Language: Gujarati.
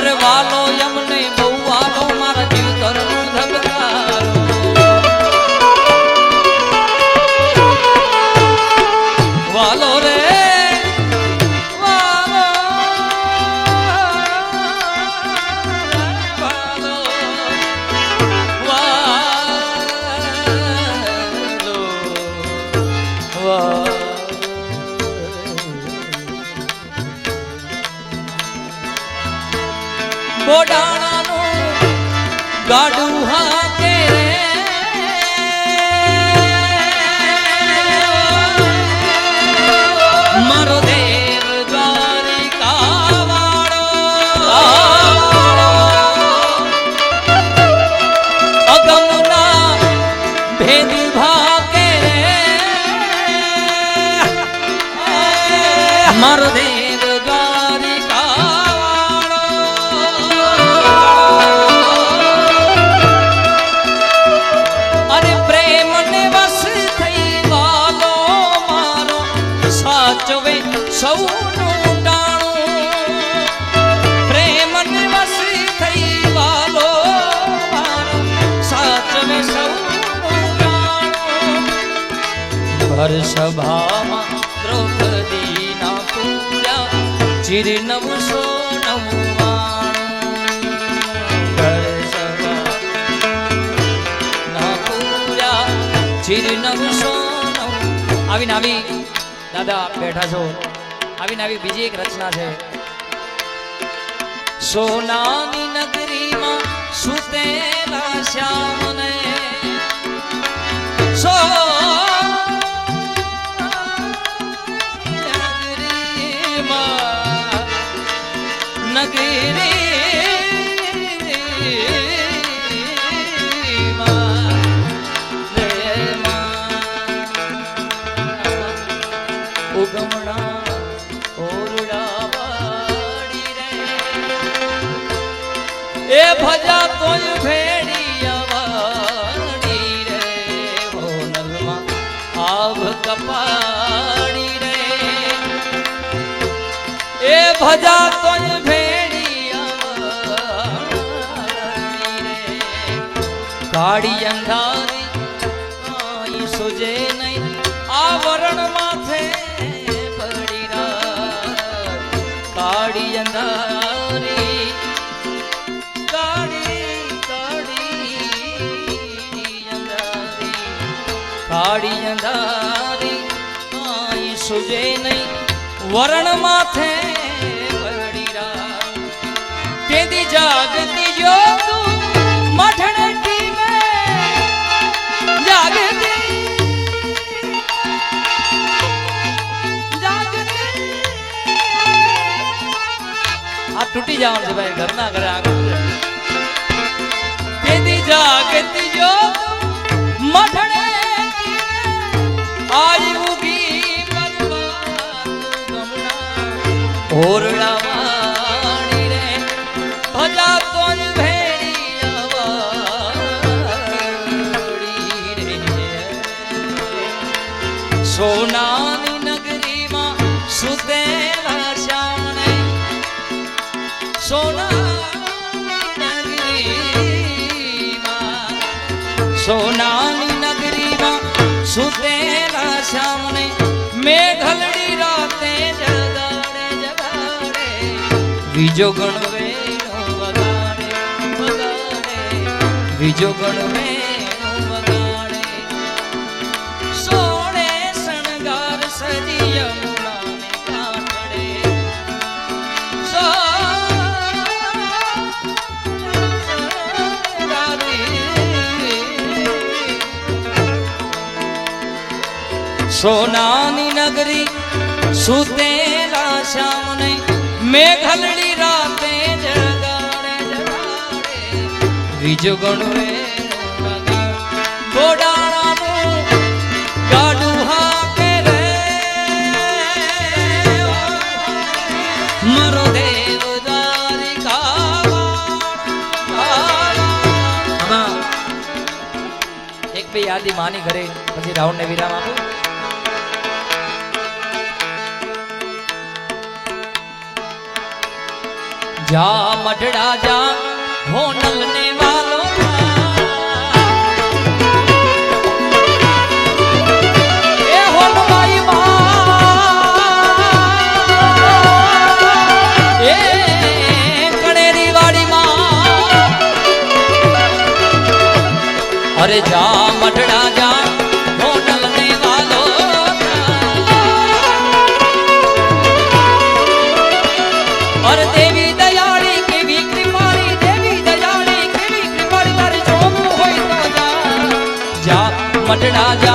અરે વાલો યમને બહુ વાલો મારા જીવ ધરનું ધબકારો વાલો રે વાલો વાલો વાલો બોડાણાનું ગાડું હાકે રે મારો દેવ દ્વારિકા વાળો અગમના ભેદ ભાકે રે મારો દેવ સૌનું ટાણું પ્રેમ વસી થઈ વાલો મારો સાચવે સૌનું ટાણું ભર સભામાં દ્રૌપદીના પૂર્યા ચિર 999 ભર સભાના પૂર્યા ચિર 999 આવીને આવી દાદા બેઠા છો આવીને આવી બીજી એક રચના છે સોનાની નગરીમાં સુતેલા શ્યામને એ ભજા તોય ભેડિયાવાડી રે હોનલમાં આવ કપાડી રે એ ભજા તોય ભેડિયાવાડી રે કાળી અંધારી આઈ સુજે નહીં આવરણ માથે પડી રા કાળી અંધારી કાળી અંધારી આઈ સુજે નહીં વરણ માથે પડી રા તેદી જાગતી જો તું મઠણેટી મે જાગતી આ તૂટી જવાનું છે ભાઈ ઘરના ઘરે આગળ તેદી જાગતી જો મઠણે આઈ ઉગી ઓરડા વાણી રે ભજા તોજ ભેડિયાવાડી રે સોનાની નગરીમાં સુતેલા શ્યામને સોનાની નગરીમાં સુતેલા શ્યામને મેઘલડી રાતે જગાડે જગાડે બીજો ગણવે વગાડે વગાડે બીજો ગણવે વગાડે સોળે શણગાર સજી યમુનાને કાંઠે સોનાની નગરી સુતેલા શ્યામને મેઘલડી રાતે જગાડે જગાડે બીજો ગણવે બોડાણાનું ગાડું હાકે રે મારો દેવ દ્વારિકા એક બે યાદી માની ઘરે પછી રાઉન્ડ ને વિરામ આપું જા મઢડા જા હોનલ ને વાલો એ હોનવાઈ માં એ કણેરી વાડી માં અરે જા મઢડા જા હોનલ ને વાલો અરે દેવી દયાળી કેવી કૃપાળી દેવી દયાળી કેવી કૃપાળી તારે જોવું હોય તો જા જા મઢડા જા